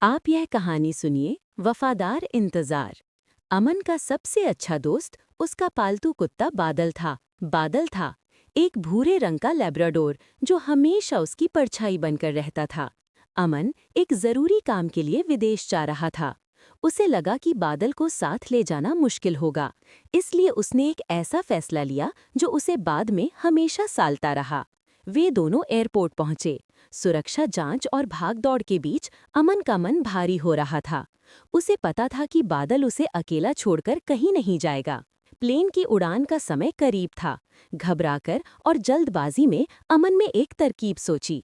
आप यह कहानी सुनिए वफादार इंतजार। अमन का सबसे अच्छा दोस्त उसका पालतू कुत्ता बादल था। बादल था एक भूरे रंग का लैब्राडोर जो हमेशा उसकी परछाई बनकर रहता था। अमन एक जरूरी काम के लिए विदेश जा रहा था। उसे लगा कि बादल को साथ ले जाना मुश्किल होगा, इसलिए उसने एक ऐसा फैसला लिया जो उसे बाद में हमेशा सालता रहा। वे दोनों एयरपोर्ट पहुंचे। सुरक्षा जांच और भागदौड़ के बीच अमन का मन भारी हो रहा था। उसे पता था कि बादल उसे अकेला छोड़कर कहीं नहीं जाएगा। प्लेन की उड़ान का समय करीब था। घबराकर और जल्दबाजी में अमन में एक तरकीब सोची।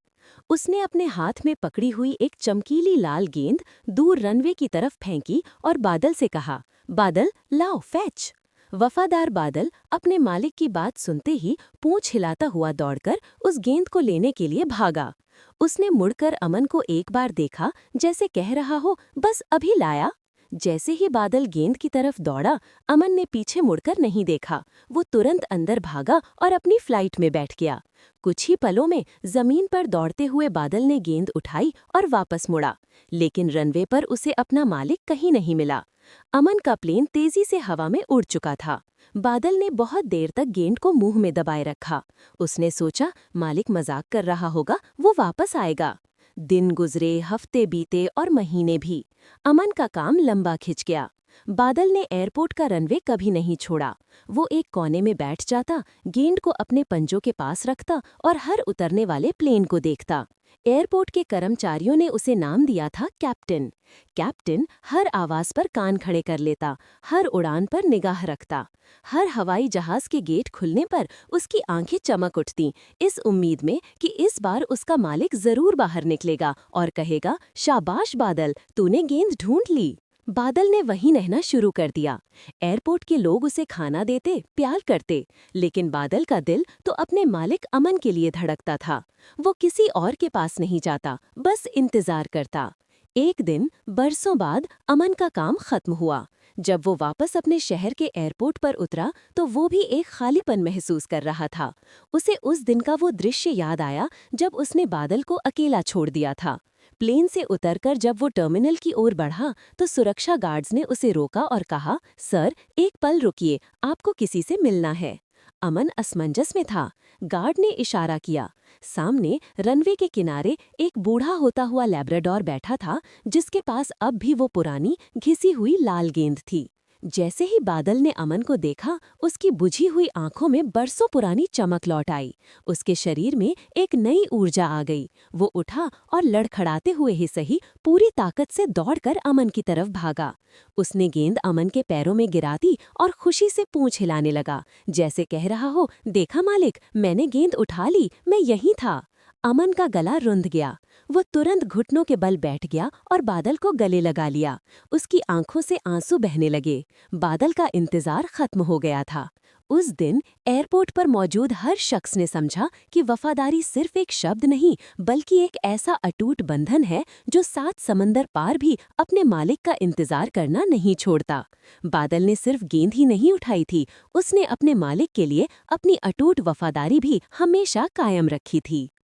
उसने अपने हाथ में पकड़ी हुई एक चमकीली लाल गेंद दूर रनवे की तरफ फेंकी और बादल से कहा, बादल लाओ फैच। वफादार बादल अपने मालिक की बात सुनते ही पूंछ हिलाता हुआ दौड़कर उस गेंद को लेने के लिए भागा। उसने मुड़कर अमन को एक बार देखा, जैसे कह रहा हो बस अभी लाया। जैसे ही बादल गेंद की तरफ दौड़ा, अमन ने पीछे मुड़कर नहीं देखा। वो तुरंत अंदर भागा और अपनी फ्लाइट में बैठ गया। कुछ ही पलों में जमीन पर दौड़ते हुए बादल ने गेंद उठाई और वापस मुड़ा, लेकिन रनवे पर उसे अपना मालिक कहीं नहीं मिला। अमन का प्लेन तेजी से हवा में उड़ चुका था। बादल ने बहुत देर तक गेंद को मुंह में दबाए रखा। उसने सोचा मालिक मजाक कर रहा होगा, वो वापस आएगा। दिन गुजरे, हफ्ते बीते और महीने भी। अमन का काम लंबा खिंच गया। बादल ने एयरपोर्ट का रनवे कभी नहीं छोड़ा। वो एक कोने में बैठ जाता, गेंद को अपने पंजों के पास रखता और हर उतरने वाले प्लेन को देखता। एयरपोर्ट के कर्मचारियों ने उसे नाम दिया था कैप्टन। कैप्टन हर आवाज पर कान खड़े कर लेता, हर उड़ान पर निगाह रखता। हर हवाई जहाज के गेट खुलने पर उसकी आंखें चमक उठतीं, इस उम्मीद में कि इस बार उसका मालिक जरूर बाहर निकलेगा और कहेगा, शाबाश बादल, तूने गेंद ढूंढ ली। बादल ने वहीं रहना शुरू कर दिया। एयरपोर्ट के लोग उसे खाना देते, प्यार करते, लेकिन बादल का दिल तो अपने मालिक अमन के लिए धड़कता था। वो किसी और के पास नहीं जाता, बस इंतजार करता। एक दिन बरसों बाद अमन का काम खत्म हुआ। जब वो वापस अपने शहर के एयरपोर्ट पर उतरा तो वो भी एक खालीपन महसूस कर रहा था। उसे उस दिन का वो दृश्य याद आया जब उसने बादल को अकेला छोड़ दिया था। प्लेन से उतरकर जब वो टर्मिनल की ओर बढ़ा तो सुरक्षा गार्ड्स ने उसे रोका और कहा, सर एक पल रुकिए, आपको किसी से मिलना है। अमन असमंजस में था। गार्ड ने इशारा किया। सामने रनवे के किनारे एक बूढ़ा होता हुआ लैब्राडोर बैठा था, जिसके पास अब भी वो पुरानी घिसी हुई लाल गेंद थी। जैसे ही बादल ने अमन को देखा, उसकी बुझी हुई आंखों में बरसों पुरानी चमक लौट आई। उसके शरीर में एक नई ऊर्जा आ गई। वो उठा और लड़खड़ाते हुए ही सही पूरी ताकत से दौड़कर अमन की तरफ भागा। उसने गेंद अमन के पैरों में गिरा दी और खुशी से पूंछ हिलाने लगा, जैसे कह रहा हो, देखा मालिक, मैंने गेंद उठा ली, मैं यहीं था। अमन का गला रुंध गया। वो तुरंत घुटनों के बल बैठ गया और बादल को गले लगा लिया। उसकी आंखों से आंसू बहने लगे। बादल का इंतजार खत्म हो गया था। उस दिन एयरपोर्ट पर मौजूद हर शख्स ने समझा कि वफादारी सिर्फ एक शब्द नहीं, बल्कि एक ऐसा अटूट बंधन है जो 7 समंदर पार भी अपने मालिक का इंतजार करना नहीं छोड़ता। बादल ने सिर्फ गेंद ही नहीं उठाई थी, उसने अपने मालिक के लिए अपनी अटूट वफादारी भी हमेशा कायम रखी थी।